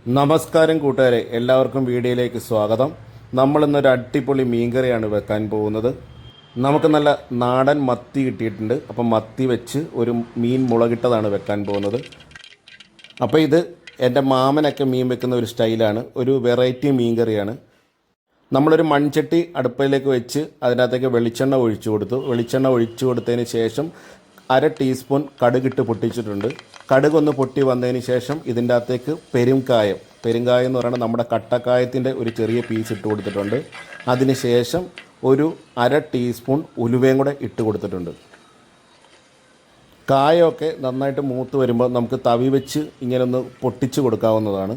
നമസ്കാരം കൂട്ടുകാരെ, എല്ലാവർക്കും വീഡിയോയിലേക്ക് സ്വാഗതം. നമ്മളിന്നൊരു അടിപൊളി മീൻകറിയാണ് വെക്കാൻ പോകുന്നത്. നമുക്ക് നല്ല നാടൻ മത്തി കിട്ടിയിട്ടുണ്ട്. അപ്പം മത്തി വെച്ച് ഒരു മീൻ മുളകിട്ടതാണ് വെക്കാൻ പോകുന്നത്. അപ്പോൾ ഇത് എൻ്റെ മാമനൊക്കെ മീൻ വെക്കുന്ന ഒരു സ്റ്റൈലാണ്, ഒരു വെറൈറ്റി മീൻകറിയാണ്. നമ്മളൊരു മൺചട്ടി അടുപ്പയിലേക്ക് വെച്ച് അതിനകത്തേക്ക് വെളിച്ചെണ്ണ ഒഴിച്ചു കൊടുത്തതിന് ശേഷം 1/2 ടീസ്പൂൺ കടുകിട്ട് പൊട്ടിച്ചിട്ടുണ്ട്. കടുകൊന്ന് പൊട്ടി വന്നതിന് ശേഷം ഇതിൻ്റെ അകത്തേക്ക് പെരുങ്കായം എന്ന് പറയുന്നത് നമ്മുടെ കട്ടക്കായത്തിൻ്റെ ഒരു ചെറിയ പീസ് ഇട്ട് കൊടുത്തിട്ടുണ്ട്. അതിന് ശേഷം ഒരു 1/2 ടീസ്പൂൺ ഉലുവയും കൂടെ ഇട്ട് കൊടുത്തിട്ടുണ്ട്. കായമൊക്കെ നന്നായിട്ട് മൂത്ത് വരുമ്പോൾ നമുക്ക് തവി വെച്ച് ഇങ്ങനെ ഒന്ന് പൊട്ടിച്ച് കൊടുക്കാവുന്നതാണ്.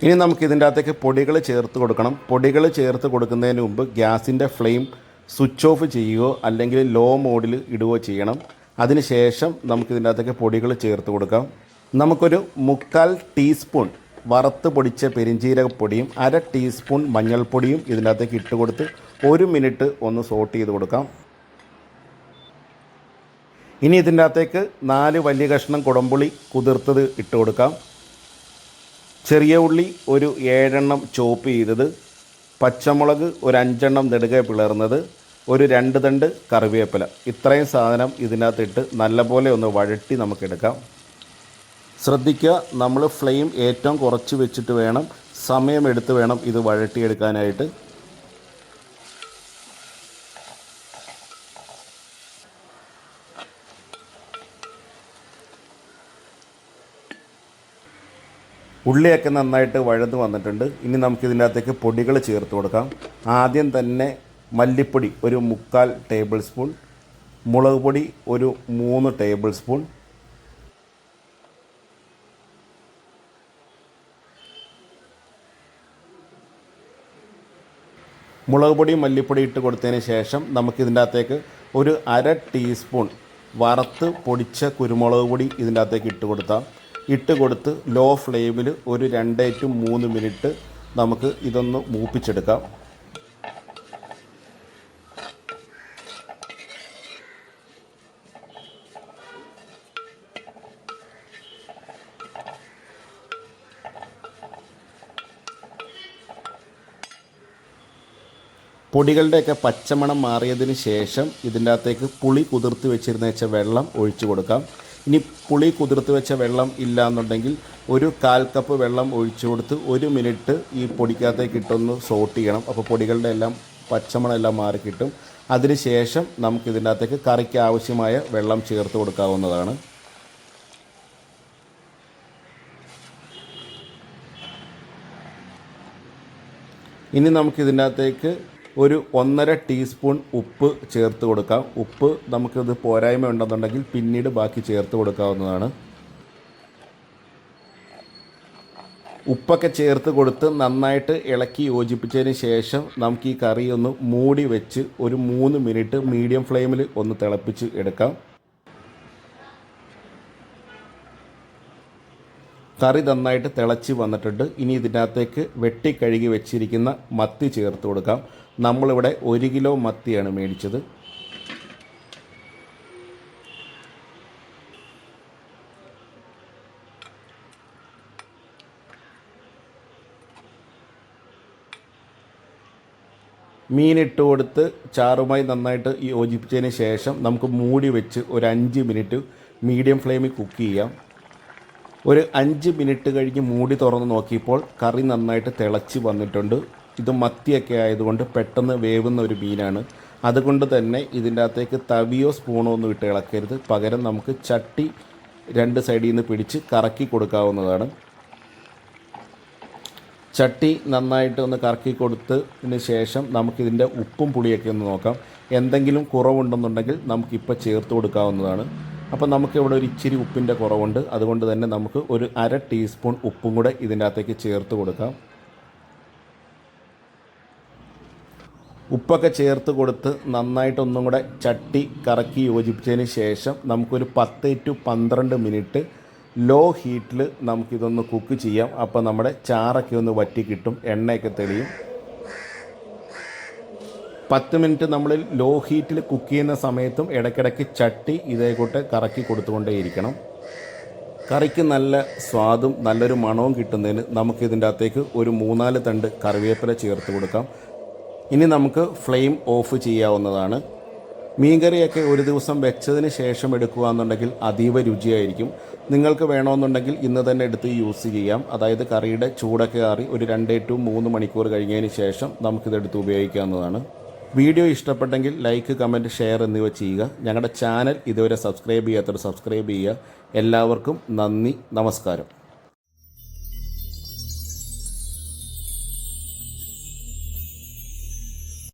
ഇനി നമുക്ക് ഇതിൻ്റെ അകത്തേക്ക് പൊടികൾ ചേർത്ത് കൊടുക്കണം. പൊടികൾ ചേർത്ത് കൊടുക്കുന്നതിന് മുമ്പ് ഗ്യാസിൻ്റെ ഫ്ലെയിം സ്വിച്ച് ഓഫ് ചെയ്യുകയോ അല്ലെങ്കിൽ ലോ മോഡിൽ ഇടുകയോ ചെയ്യണം. അതിനുശേഷം നമുക്കിതിൻ്റെ അകത്തേക്ക് പൊടികൾ ചേർത്ത് കൊടുക്കാം. നമുക്കൊരു 1/4 ടീസ്പൂൺ വറുത്ത് പൊടിച്ച പെരിഞ്ജീരകപ്പൊടിയും 1/2 ടീസ്പൂൺ മഞ്ഞൾപ്പൊടിയും ഇതിൻ്റെ അകത്തേക്ക് ഇട്ട് കൊടുത്ത് 1 മിനിറ്റ് ഒന്ന് സോട്ട് ചെയ്ത് കൊടുക്കാം. ഇനി ഇതിൻ്റെ അകത്തേക്ക് 4 വലിയ കഷ്ണം കുടംപുളി കുതിർത്തത് ഇട്ട് കൊടുക്കാം. ചെറിയ ഉള്ളി ഒരു 7 എണ്ണം ചോപ്പ് ചെയ്തത്, പച്ചമുളക് ഒരു 5 എണ്ണം നെടുകെ പിളർന്നത്, ഒരു 2 തണ്ട് കറിവേപ്പില. ഇത്രയും സാധനം ഇതിനകത്തിട്ട് നല്ലപോലെ ഒന്ന് വഴറ്റി നമുക്കെടുക്കാം. ശ്രദ്ധിക്കുക, നമ്മൾ ഫ്ലെയിം ഏറ്റവും കുറച്ച് വെച്ചിട്ട് വേണം, സമയമെടുത്ത് വേണം ഇത് വഴറ്റിയെടുക്കാനായിട്ട്. ഉള്ളിയൊക്കെ നന്നായിട്ട് വഴന്ന് വന്നിട്ടുണ്ട്. ഇനി നമുക്കിതിൻ്റെ അകത്തേക്ക് പൊടികൾ ചേർത്ത് കൊടുക്കാം. ആദ്യം തന്നെ മല്ലിപ്പൊടി ഒരു 3/4 ടേബിൾ സ്പൂൺ, മുളക് പൊടി ഒരു 3 ടേബിൾ സ്പൂൺ, മുളക് പൊടി മല്ലിപ്പൊടി ഇട്ട് കൊടുത്തതിന് ശേഷം നമുക്കിതിൻ്റെ അകത്തേക്ക് ഒരു 1/2 ടീസ്പൂൺ വറുത്ത് പൊടിച്ച കുരുമുളക് പൊടി ഇതിൻ്റെ അകത്തേക്ക് ഇട്ട് കൊടുത്ത് ലോ ഫ്ലെയിമിൽ ഒരു 2 to 3 മിനിറ്റ് നമുക്ക് ഇതൊന്ന് മൂപ്പിച്ചെടുക്കാം. പൊടികളുടെയൊക്കെ പച്ചമണം മാറിയതിന് ശേഷം ഇതിൻ്റെ അകത്തേക്ക് പുളി കുതിർത്ത് വെച്ചിരുന്ന വെള്ളം ഒഴിച്ചു കൊടുക്കാം. ഇനി പുളി കുതിർത്ത് വെച്ച വെള്ളം ഇല്ലയെന്നുണ്ടെങ്കിൽ ഒരു 1/4 കപ്പ് വെള്ളം ഒഴിച്ചു കൊടുത്ത് 1 മിനിറ്റ് ഈ പൊടിക്കകത്തേക്ക് ഇട്ടൊന്ന് സോട്ട് ചെയ്യണം. അപ്പോൾ പൊടികളുടെ എല്ലാം പച്ചമണം എല്ലാം മാറി കിട്ടും. അതിന് ശേഷം നമുക്കിതിൻ്റെ അകത്തേക്ക് കറിക്ക് ആവശ്യമായ വെള്ളം ചേർത്ത് കൊടുക്കാവുന്നതാണ്. ഇനി നമുക്കിതിൻ്റെ അകത്തേക്ക് ഒരു 1/2 ടീസ്പൂൺ ഉപ്പ് ചേർത്ത് കൊടുക്കാം. ഉപ്പ് നമുക്കിത് പോരായ്മ ഉണ്ടെന്നുണ്ടെങ്കിൽ പിന്നീട് ബാക്കി ചേർത്ത് കൊടുക്കാവുന്നതാണ്. ഉപ്പൊക്കെ ചേർത്ത് കൊടുത്ത് നന്നായിട്ട് ഇളക്കി യോജിപ്പിച്ചതിന് ശേഷം നമുക്ക് ഈ കറി ഒന്ന് മൂടി വെച്ച് ഒരു 3 മിനിറ്റ് മീഡിയം ഫ്ലെയിമിൽ ഒന്ന് തിളപ്പിച്ച് എടുക്കാം. കറി നന്നായിട്ട് തിളച്ച് വന്നിട്ടുണ്ട്. ഇനി ഇതിനകത്തേക്ക് വെട്ടിക്കഴുകി വെച്ചിരിക്കുന്ന മത്തി ചേർത്ത് കൊടുക്കാം. നമ്മളിവിടെ 1 കിലോ മത്തിയാണ് മേടിച്ചത്. മീനിട്ട് കൊടുത്ത് ചാറുമായി നന്നായിട്ട് യോജിപ്പിച്ചതിന് ശേഷം നമുക്ക് മൂടി വെച്ച് ഒരു 5 മിനിറ്റ് മീഡിയം ഫ്ലെയിമിൽ കുക്ക് ചെയ്യാം. ഒരു 5 മിനിറ്റ് കഴിഞ്ഞ് മൂടി തുറന്ന് നോക്കിയപ്പോൾ കറി നന്നായിട്ട് തിളച്ച് വന്നിട്ടുണ്ട്. ഇത് മത്തിയൊക്കെ ആയതുകൊണ്ട് പെട്ടെന്ന് വേവുന്ന ഒരു മീനാണ്. അതുകൊണ്ട് തന്നെ ഇതിൻ്റെ അകത്തേക്ക് തവിയോ സ്പൂണോ ഒന്നും ഇട്ട് ഇളക്കരുത്. പകരം നമുക്ക് ചട്ടി 2 സൈഡിൽ നിന്ന് പിടിച്ച് കറക്കി കൊടുക്കാവുന്നതാണ്. ചട്ടി നന്നായിട്ട് ഒന്ന് കറക്കി കൊടുത്തതിന് ശേഷം നമുക്കിതിൻ്റെ ഉപ്പും പുളിയൊക്കെ ഒന്ന് നോക്കാം. എന്തെങ്കിലും കുറവുണ്ടെന്നുണ്ടെങ്കിൽ നമുക്കിപ്പോൾ ചേർത്ത് കൊടുക്കാവുന്നതാണ്. അപ്പോൾ നമുക്കിവിടെ ഒരു ഇച്ചിരി ഉപ്പിൻ്റെ കുറവുണ്ട്. അതുകൊണ്ട് തന്നെ നമുക്ക് ഒരു 1/2 ടീസ്പൂൺ ഉപ്പും കൂടെ ഇതിൻ്റെ അകത്തേക്ക് ചേർത്ത് കൊടുക്കാം. ഉപ്പൊക്കെ ചേർത്ത് കൊടുത്ത് നന്നായിട്ടൊന്നും കൂടെ ചട്ടി കറക്കി യോജിപ്പിച്ചതിന് ശേഷം നമുക്കൊരു 10 to 12 മിനിറ്റ് ലോ ഹീറ്റിൽ നമുക്കിതൊന്ന് കുക്ക് ചെയ്യാം. അപ്പോൾ നമ്മുടെ ചാറൊക്കെ ഒന്ന് വറ്റി കിട്ടും, എണ്ണയൊക്കെ തെളിയും. 10 മിനിറ്റ് നമ്മൾ ലോ ഹീറ്റിൽ കുക്ക് ചെയ്യുന്ന സമയത്തും ഇടയ്ക്കിടയ്ക്ക് ചട്ടി ഇതേക്കൂട്ട് കറക്കി കൊടുത്തുകൊണ്ടേയിരിക്കണം. കറിക്ക് നല്ല സ്വാദും നല്ലൊരു മണവും കിട്ടുന്നതിന് നമുക്കിതിൻ്റെ അകത്തേക്ക് ഒരു 3-4 തണ്ട് കറിവേപ്പില ചേർത്ത് കൊടുക്കാം. ഇനി നമുക്ക് ഫ്ലെയിം ഓഫ് ചെയ്യാവുന്നതാണ്. മീൻകറിയൊക്കെ ഒരു ദിവസം വെച്ചതിന് ശേഷം എടുക്കുക എന്നുണ്ടെങ്കിൽ അതീവ രുചിയായിരിക്കും. നിങ്ങൾക്ക് വേണമെന്നുണ്ടെങ്കിൽ ഇന്ന് തന്നെ എടുത്ത് യൂസ് ചെയ്യാം. അതായത് കറിയുടെ ചൂടൊക്കെ ആറി ഒരു 2 to 3 മണിക്കൂർ കഴിഞ്ഞതിന് ശേഷം നമുക്കിതെടുത്ത് ഉപയോഗിക്കാവുന്നതാണ്. വീഡിയോ ഇഷ്ടപ്പെട്ടെങ്കിൽ ലൈക്ക്, കമൻറ്റ്, ഷെയർ എന്നിവ ചെയ്യുക. ഞങ്ങളുടെ ചാനൽ ഇതുവരെ സബ്സ്ക്രൈബ് ചെയ്യാത്തവർ സബ്സ്ക്രൈബ് ചെയ്യുക. എല്ലാവർക്കും നന്ദി, നമസ്കാരം.